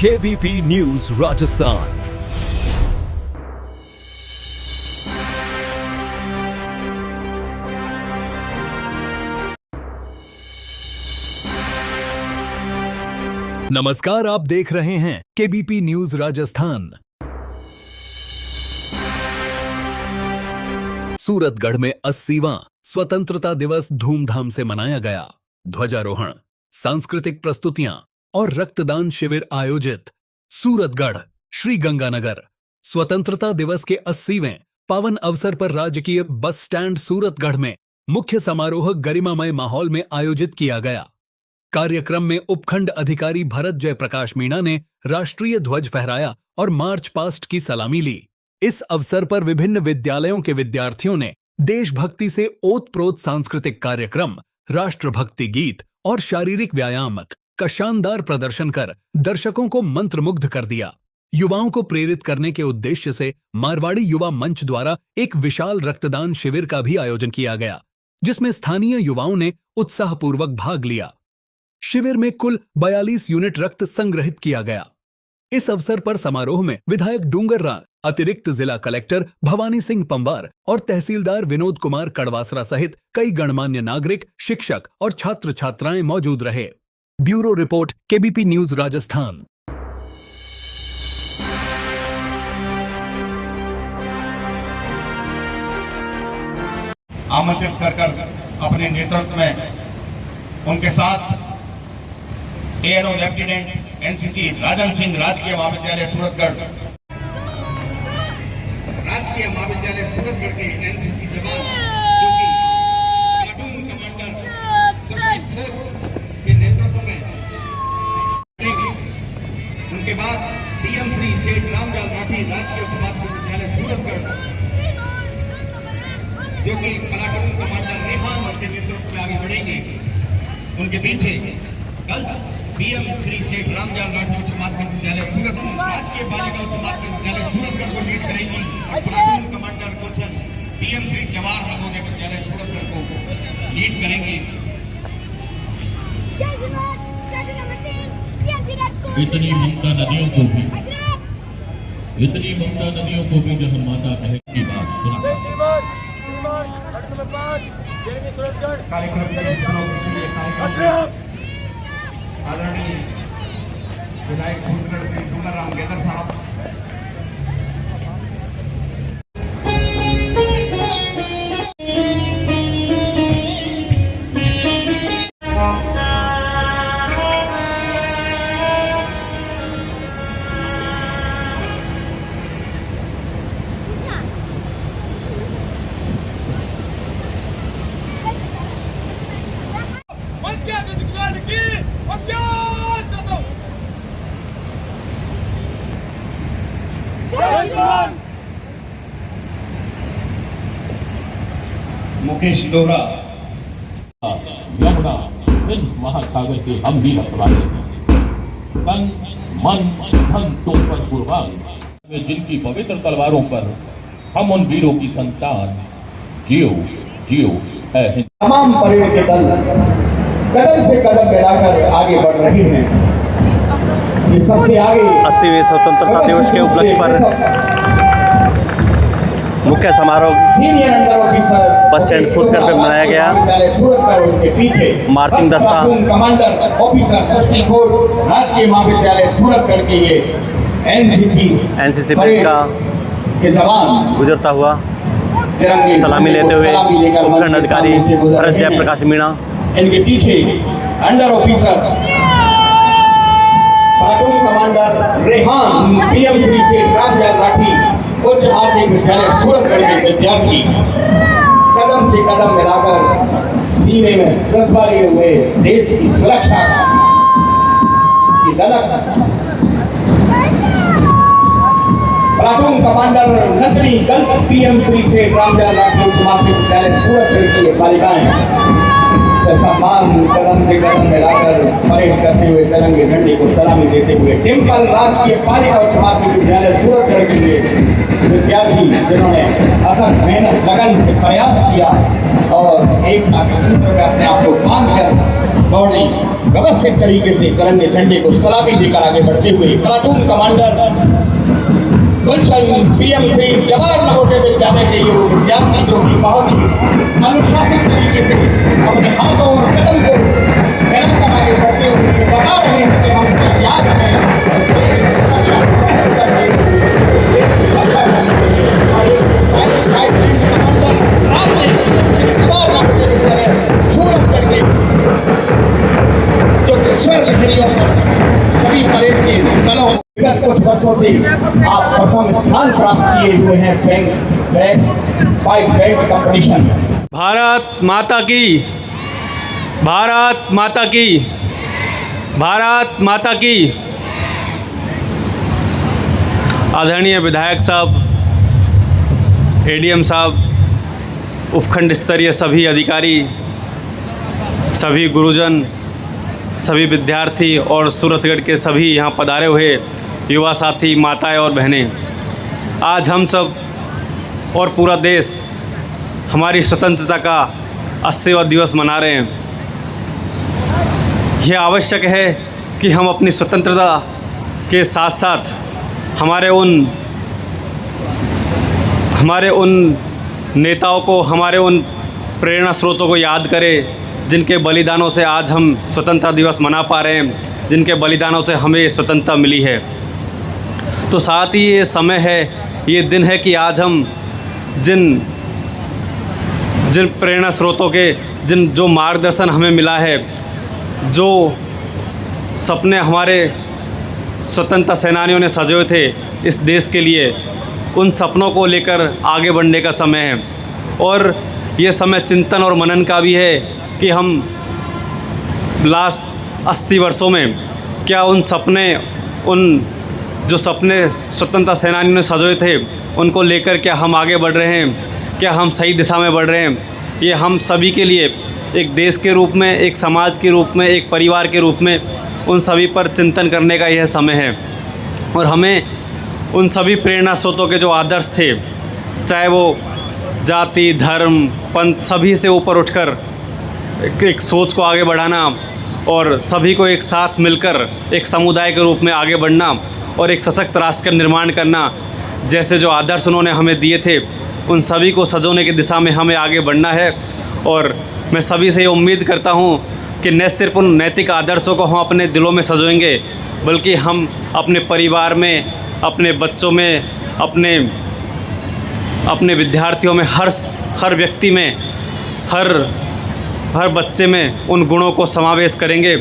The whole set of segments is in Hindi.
KBP news Rajasthan. नमस्कार, आप देख रहे हैं केबीपी न्यूज राजस्थान। सूरतगढ़ में 80वां स्वतंत्रता दिवस धूमधाम से मनाया गया। ध्वजारोहण, सांस्कृतिक प्रस्तुतियां और रक्तदान शिविर आयोजित। सूरतगढ़ श्री गंगानगर। स्वतंत्रता दिवस के 80वें पावन अवसर पर राजकीय बस स्टैंड सूरतगढ़ में मुख्य समारोह गरिमामय माहौल में आयोजित किया गया। कार्यक्रम में उपखंड अधिकारी भरत जयप्रकाश मीणा ने राष्ट्रीय ध्वज फहराया और मार्च पास्ट की सलामी ली। इस अवसर पर विभिन्न विद्यालयों के विद्यार्थियों ने देशभक्ति से ओतप्रोत सांस्कृतिक कार्यक्रम, राष्ट्रभक्ति गीत और शारीरिक व्यायाम का शानदार प्रदर्शन कर दर्शकों को मंत्रमुग्ध कर दिया। युवाओं को प्रेरित करने के उद्देश्य से मारवाड़ी युवा मंच द्वारा एक विशाल रक्तदान शिविर का भी आयोजन किया गया, जिसमें स्थानीय युवाओं ने उत्साहपूर्वक भाग लिया। शिविर में कुल 42 यूनिट रक्त संग्रहित किया गया। इस अवसर पर समारोह में विधायक डूंगर राय, अतिरिक्त जिला कलेक्टर भवानी सिंह पंवार और तहसीलदार विनोद कुमार कड़वासरा सहित कई गणमान्य नागरिक, शिक्षक और छात्र छात्राएं मौजूद रहे। Bureau report, KBP news Rajasthan. आमंत्रित कर अपने नेतृत्व में उनके साथ ANO lieutenant NCC Rajan Singh, राजकीय महाविद्यालय सूरतगढ़ के एनसीसी जवान, जो कि प्लाटून कमांडर के नेतृत्व में रहेंगे। उनके बाद पीएम श्री सेठ रामलाल राठी, राजकीय महाविद्यालय सूरतगढ़, जो कि प्लाटून कमांडर रेहान के नेतृत्व में आगे बढ़ेंगे। उनके पीछे कल पीएम श्री सेठ रामलाल राठी उच्च माध्यमिक विद्यालय सूरतगढ़, राजकीय बालिका उच्च माध्यमिक विद्यालय सूरतगढ़ को लीड करेंगी। प्लाटून कमांडर कोचन पीएम श्री जवाहरलाल नवोदय विद्यालय सूरतगढ़ को लीड करेंगे। इतनी ममता नदियों को भी जो हम माता कहे की बात सुना। आदरणीय विधायक सूरतगढ़ श्री डूंगर राम गेदर साहब, मुकेश डोरा, यमुना हिंद महासागर के हम भी रखवाले हैं। तन मन धन तुम पर कुर्बान में जिनकी पवित्र तलवारों पर हम उन वीरों की संतान। जियो जियो है हिंद। तमाम परेड के दल कदम से कदम मिलाकर आगे बढ़ रहे हैं। ये सबसे आगे 80वें स्वतंत्रता दिवस के उपलक्ष्य पर मुख्य समारोह senior under officer bus stand Suratgarh में मनाया गया। सूरतगढ़, उनके पीछे मार्चिंग दस्ता कमांडर ऑफिसर षष्ठी कोर, राजकीय महाविद्यालय सूरतगढ़ के ये एनसीसी परेड का के जवान गुजरता हुआ सलामी लेते हुए उपखंड अधिकारी भरत जयप्रकाश मीणा, इनके पीछे under officer platoon commander Rehan, PM Shri सेठ रामलाल राठी उच्च माध्यमिक विद्यालय सूरतगढ़ के विद्यार्थी कदम से कदम मिलाकर सीने में जज्बा लिए हुए देश की सुरक्षा की ललक। Platoon commander Nandini girls PM Shri सेठ रामलाल राठी उच्च माध्यमिक विद्यालय सूरतगढ़ की बालिकाएं सम्मान कदम से कदम मिलाकर परेड करते हुए तिरंगे झंडे को सलामी देते हुए टेम्पल राजकीय बालिका उच्च माध्यमिक विद्यालय सूरतगढ़ के लिए विद्यार्थी जिन्होंने अथक मेहनत लगन से प्रयास किया और एक सूत्र में अपने आप को बांध कर दौड़े व्यवस्थित तरीके से तिरंगे झंडे को सलामी देकर आगे बढ़ते हुए प्लाटून कमांडर गुलशन पीएम श्री जवाहर नवोदय विद्यालय के युवा विद्यार्थी जो कि बहुत ही अनुशासित तरीके से अपने हाथों और कदम को फैलाकर आगे बढ़ते हुए बता रहे हैं कि हम तैयार हैं सूरतगढ़ के जो स्वर लहरियों पर सभी परेड के दलों विगत कुछ वर्षों से आप प्रथम स्थान प्राप्त किए हुए हैं फाइट बैंड कंपटीशन। भारत माता की, भारत माता की, भारत माता की। आदरणीय विधायक साहब, एडीएम साहब, उपखंड स्तरीय सभी अधिकारी, सभी गुरुजन, सभी विद्यार्थी और सूरतगढ़ के सभी यहाँ पधारे हुए युवा साथी, माताएं और बहनें, आज हम सब और पूरा देश हमारी स्वतंत्रता का 80वां दिवस मना रहे हैं। यह आवश्यक है कि हम अपनी स्वतंत्रता के साथ साथ हमारे उन नेताओं को, हमारे उन प्रेरणा स्रोतों को याद करें जिनके बलिदानों से आज हम स्वतंत्रता दिवस मना पा रहे हैं, जिनके बलिदानों से हमें स्वतंत्रता मिली है। तो साथ ही ये समय है, ये दिन है कि आज हम जिन प्रेरणा स्रोतों के जो मार्गदर्शन हमें मिला है, जो सपने हमारे स्वतंत्रता सेनानियों ने सजोए थे इस देश के लिए, उन सपनों को लेकर आगे बढ़ने का समय है। और ये समय चिंतन और मनन का भी है कि हम लास्ट 80 वर्षों में क्या उन जो सपने स्वतंत्रता सेनानियों ने सजोए थे उनको लेकर क्या हम आगे बढ़ रहे हैं, क्या हम सही दिशा में बढ़ रहे हैं। ये हम सभी के लिए एक देश के रूप में, एक समाज के रूप में, एक परिवार के रूप में उन सभी पर चिंतन करने का यह समय है। और हमें उन सभी प्रेरणा स्रोतों के जो आदर्श थे, चाहे वो जाति, धर्म, पंथ, सभी से ऊपर उठकर एक सोच को आगे बढ़ाना और सभी को एक साथ मिलकर एक समुदाय के रूप में आगे बढ़ना और एक सशक्त राष्ट्र का निर्माण करना, जैसे जो आदर्श उन्होंने हमें दिए थे, उन सभी को सजोने की दिशा में हमें आगे बढ़ना है। और मैं सभी से ये उम्मीद करता हूँ कि न सिर्फ उन नैतिक आदर्शों को हम अपने दिलों में सजोएंगे, बल्कि हम अपने परिवार में, अपने बच्चों में, अपने विद्यार्थियों में, हर व्यक्ति में, हर बच्चे में उन गुणों को समावेश करेंगे।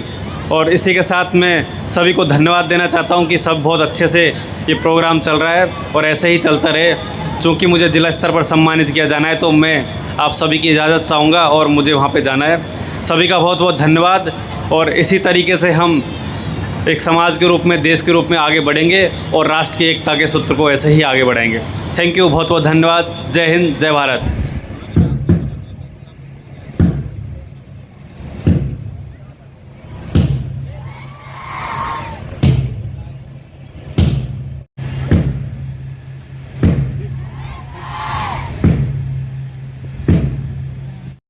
और इसी के साथ मैं सभी को धन्यवाद देना चाहता हूं कि सब बहुत अच्छे से ये प्रोग्राम चल रहा है और ऐसे ही चलता रहे। चूँकि मुझे जिला स्तर पर सम्मानित किया जाना है तो मैं आप सभी की इजाज़त चाहूँगा और मुझे वहाँ पे जाना है। सभी का बहुत बहुत धन्यवाद। और इसी तरीके से हम एक समाज के रूप में, देश के रूप में आगे बढ़ेंगे और राष्ट्र की एकता के सूत्र को ऐसे ही आगे बढ़ाएंगे। थैंक यू, बहुत बहुत धन्यवाद। जय हिंद, जय भारत।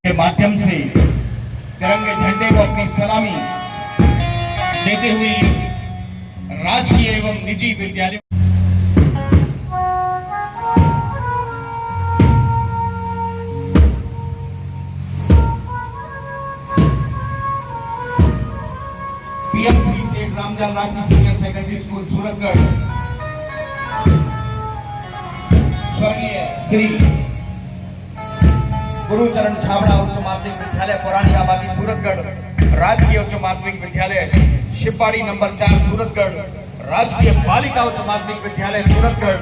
के माध्यम से तिरंगे झंडे को अपनी सलामी देते हुए राजकीय एवं निजी विद्यालयों PM Shri Seth Ramjan Rathi senior secondary school Suratgarh, स्वर्गीय श्री गुरुचरण छाबड़ा उच्च माध्यमिक विद्यालय पुरानी आबादी सूरतगढ़, राजकीय उच्च माध्यमिक विद्यालय शिवपाड़ी नंबर 4 सूरतगढ़, राजकीय बालिका उच्च माध्यमिक विद्यालय सूरतगढ़,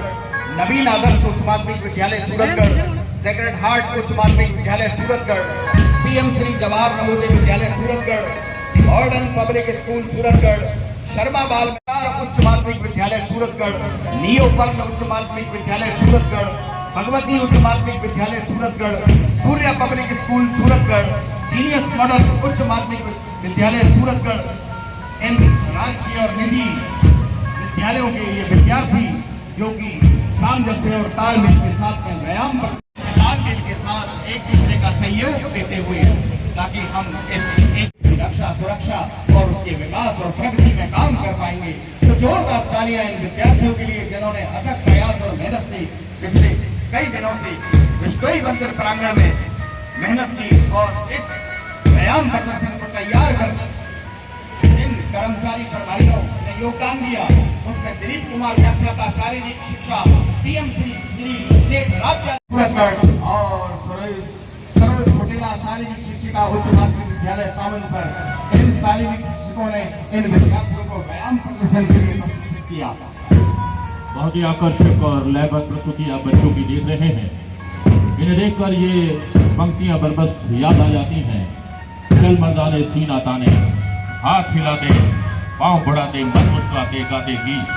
नवीन आदर्श उच्च माध्यमिक विद्यालय सूरतगढ़, सेक्रेड हार्ट उच्च Madhyamik Vidyalaya Suratgarh, PM Shri Jawahar Navodaya Vidyalaya Suratgarh, modern public school Suratgarh, Sharma बाल उच्च माध्यमिक विद्यालय सूरतगढ़, नियोपर्ण उच्च Madhyamik Vidyalaya Suratgarh, Bhagwati Uchch Madhyamik Vidyalaya Suratgarh, Surya public school Suratgarh, genius model Uchch Madhyamik Vidyalaya Suratgarh. इन राजकीय और निजी विद्यालयों के ये विद्यार्थी जो कि सामंजस्य और तालमेल के साथ में व्यायाम तालमेल के साथ एक दूसरे का सहयोग देते हुए ताकि हम इस रक्षा सुरक्षा और उसके विकास और प्रगति में काम कर पाएंगे। तो जोरदार तालियां इन विद्यार्थियों के लिए जिन्होंने अथक प्रयास और मेहनत से पिछले कई दिनों से विश्वविद्यालय मंदिर प्रांगण में मेहनत की और इस व्यायाम प्रदर्शन को तैयार कर जिन कर्मचारी प्रभारियों ने योगदान दिया उसमें दिलीप कुमार यात्रा का शारीरिक शिक्षा पीएम श्री सेठ राज्य और सरोज पटेला शारीरिक शिक्षिका उच्च माध्यमिक विद्यालय सामंतसर, इन शारीरिक शिक्षकों ने इन विद्यार्थियों को व्यायाम प्रदर्शन के लिए प्रशिक्षित किया। बहुत ही आकर्षक और लयबद्ध प्रस्तुति आप बच्चों की देख रहे हैं। इन्हें देखकर ये पंक्तियां बरबस याद आ जाती हैं। चल मर्दाने सीना ताने, हाथ हिलाते, पांव बढ़ाते, मन मुस्कुराते, गाते गीत।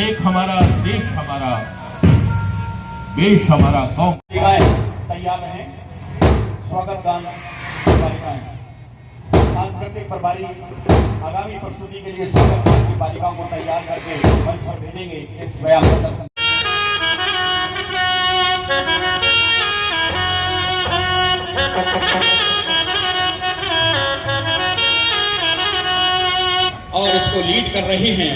एक हमारा देश, हमारा देश, हमारा कौम। तैयार रहे। स्वागत गान बालिकाएं, सांस्कृतिक प्रभारी आगामी प्रस्तुति के लिए स्वागत गान की बालिकाओं को तैयार करके मंच पर भेजेंगे इस व्यायाम प्रदर्शन। और इसको लीड कर रहे हैं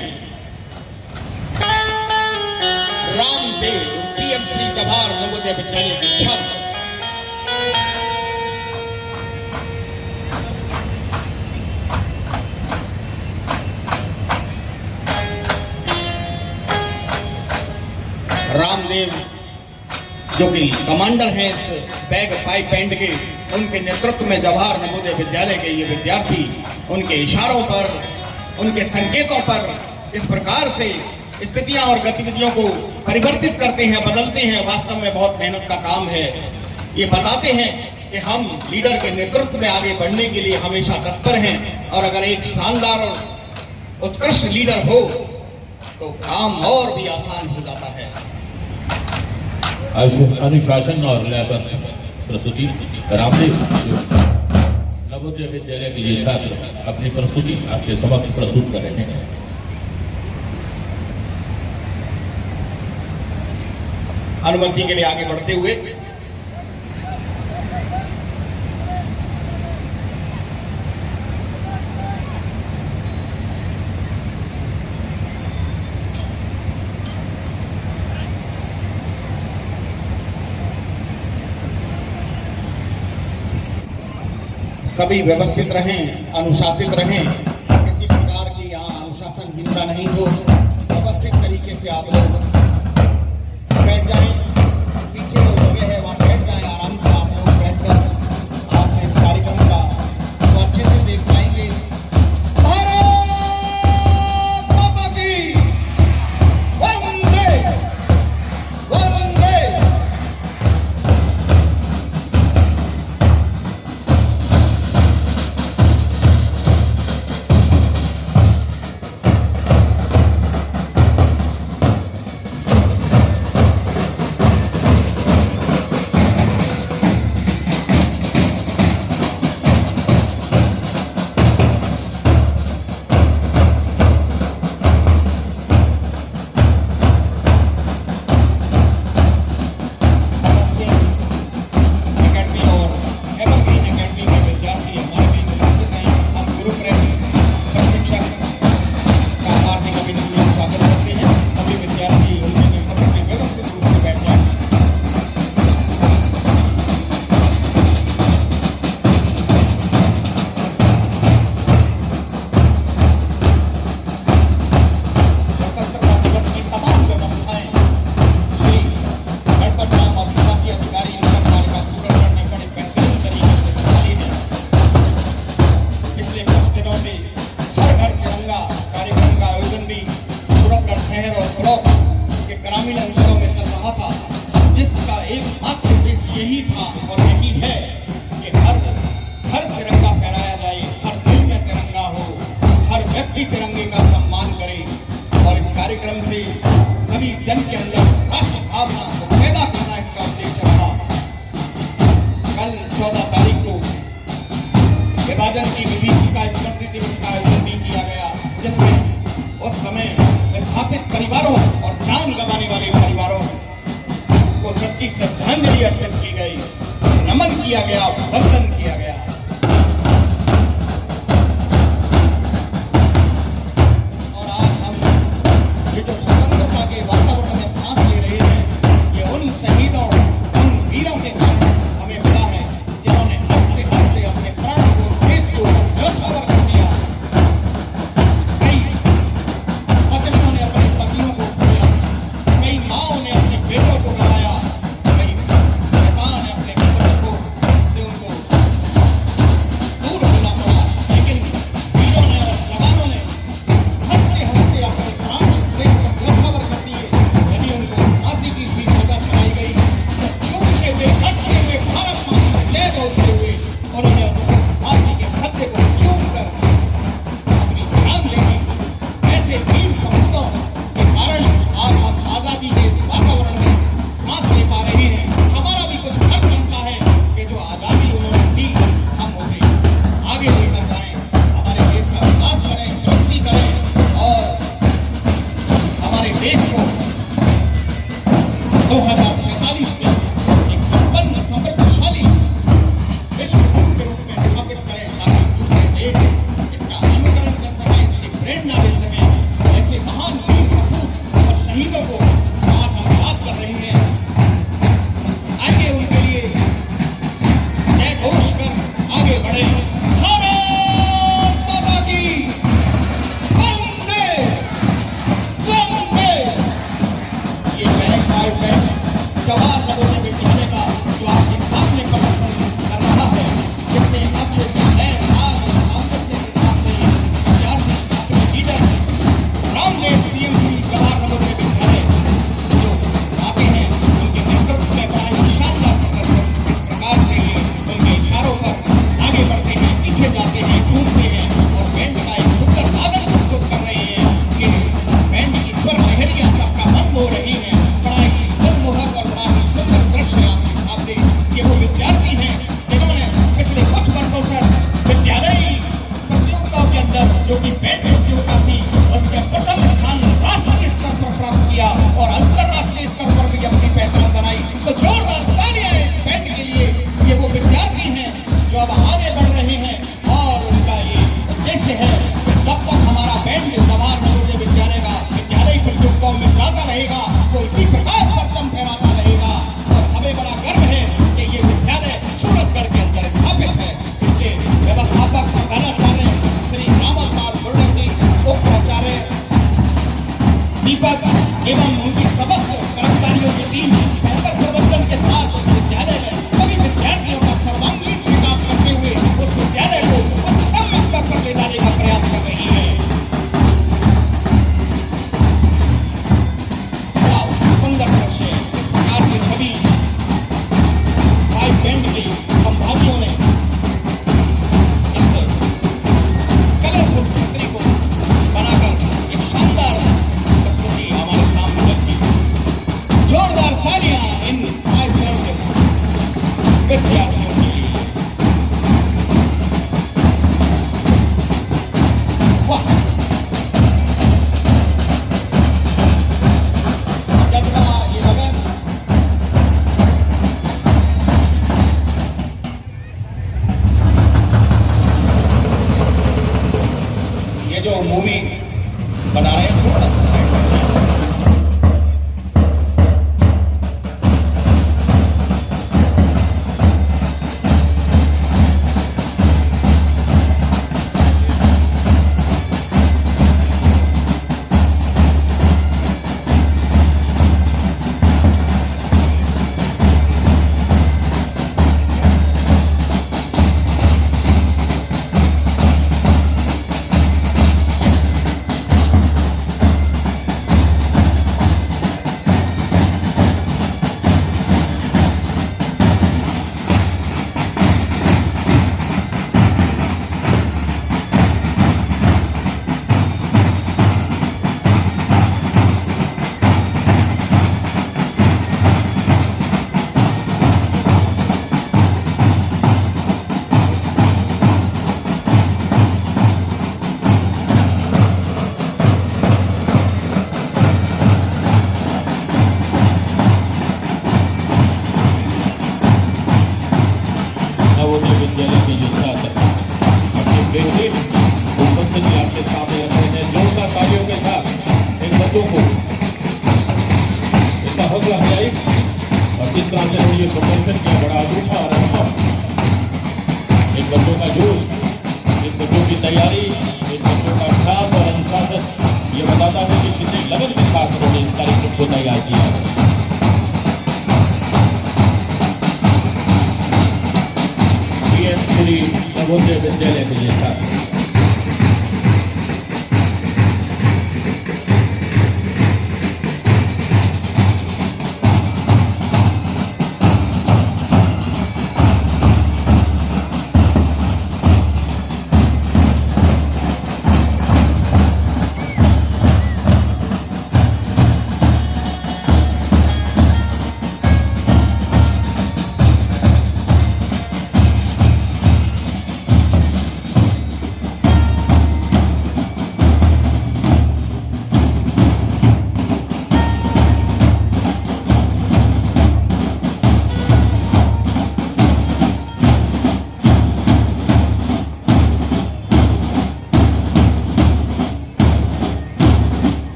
रामदेव पीएम श्री जवाहर नवोदय विद्यालय के छात्र। रामदेव जो कि कमांडर हैं इस बैग पाइप बैंड के, उनके नेतृत्व में जवाहर नवोदय विद्यालय के ये विद्यार्थी उनके इशारों पर, उनके संकेतों पर इस प्रकार से स्थितियां और गतिविधियों को परिवर्तित करते हैं, बदलते हैं। वास्तव में बहुत मेहनत का काम है। ये बताते हैं कि हम लीडर के नेतृत्व में आगे बढ़ने के लिए हमेशा तत्पर हैं, और अगर एक शानदार और उत्कृष्ट लीडर हो तो काम और भी आसान हो जाता है। अनुशासन और लयबद्ध प्रस्तुति रामदेव नवोदय विद्यालय के ये छात्र अपनी प्रस्तुति आपके समक्ष प्रस्तुत कर रहे हैं। अनुमति के लिए आगे बढ़ते हुए सभी व्यवस्थित रहें, अनुशासित रहें। किसी प्रकार की यहाँ अनुशासनहीनता नहीं हो। व्यवस्थित तरीके से आप लोग बैठ जाएं। पीछे जो जगह है वहाँ बैठ जाएं, आराम से आप लोग बैठकर आप इस कार्यक्रम का तो अच्छे से देख पाएंगे। भारत माता की वंदे वंदे। विभाजन की विभीषिका स्मृति दिवस का आयोजन भी किया गया, जिसमें उस समय विस्थापित परिवारों और जान गंवाने वाले परिवारों को सच्ची श्रद्धांजलि अर्पित की गई, नमन किया गया, वंदन किया गया। 2047 में एक संपन्न समृद्धशाली विश्व के रूप में स्थापित करें, ताकि दूसरे देश इसका अनुकरण कर सके, इससे प्रेरणा ले सके। ऐसे महान वीर सपूत और शहीदों को आज हम याद कर रहे हैं। आइए उनके लिए जय घोष कर आगे बढ़े। भारत माता की वंदे वंदे। ये बैंक आय बैंक जवाहर नवोदय विद्यालय का जो आपके सामने प्रदर्शन कर रहा है, कितने अच्छे आमदन के हिसाब से विद्यार्थी अपने लीडर रामदेव पीएमसी जवाहर नवोदय विद्यालय जो आगे हैं, उनके नेतृत्व में बड़ा ही शानदार प्रदर्शन इस प्रकार से ये उनके इशारों पर आगे बढ़ते हैं, पीछे जाते हैं, टूटते हैं और बैंड का एक सुंदर साधन प्रस्तुत कर रहे हैं कि बैंड ईश्वर लहरिया सबका मन हो रही है। बड़ा ही मनमोहक और बड़ा ही सुंदर दृश्य आपके सामने। ये वो विद्यार्थी हैं जिन्होंने पिछले कुछ वर्षों से विद्यालयी प्रतियोगिताओं के अंदर जो कि बैंड प्रतियोगिता थी, उसके प्रथम स्थान राष्ट्रीय स्तर पर प्राप्त किया और अंतर्राष्ट्रीय स्तर पर भी अपनी पहचान बनाई। तो जोरदार तालियां इस बैंड के लिए। ये वो विद्यार्थी हैं जो अब आगे बढ़ रहे हैं और उनका ये उद्देश्य है कि जब तक हमारा बैंड जवाहर नवोदय विद्यालय का विद्यालयी प्रतियोगिताओं में जाता रहेगा, तो इसी प्रकार परचम फहराता रहेगा। और हमें बड़ा गर्व है कि ये विद्यालय सूरतगढ़ के अंदर स्थापित है। इसके व्यवस्थापक प्रधानाचार्य श्री रामपाल गुरुजी, उप प्राचार्य दीपक एवं उनकी समस्त कर्मचारियों की टीम बेहतर प्रबंधन के साथ उस विद्यालय में सभी विद्यार्थियों का सर्वांगीण विकास करते हुए उस विद्यालय को उत्तम स्तर पर ले जाने का प्रयास कर रही है। सुंदर दृश्य इस प्रकार के सभी भाई बैंड के संभावियों ने इस कलरफुल छतरी को बनाकर एक शानदार प्रस्तुति हमारे सामने रखी। जोरदार तालियां इन भाई बैंड विद्यार्थियों के लिए। वाह, जज्बा, ये लगन। ये जो मूवी बना रहे हैं, थोड़ा सा साइड में नवोदय विद्यालय के जो छात्र अपने बेहतरीन उपस्थिति आपके सामने रख रहे हैं। जोरदार तालियों के साथ इन बच्चों को इनका हौसला अफजाई और जिस तरह से ये प्रदर्शन किया, बड़ा अनूठा और अच्छा। इन बच्चों का जोश, इन बच्चों की तैयारी, इन बच्चों का अभ्यास और अनुशासन ये बताता है कि कितनी लगन के साथ उन्होंने इस कार्यक्रम को तैयार किया है। नवोदय विद्यालय के लिए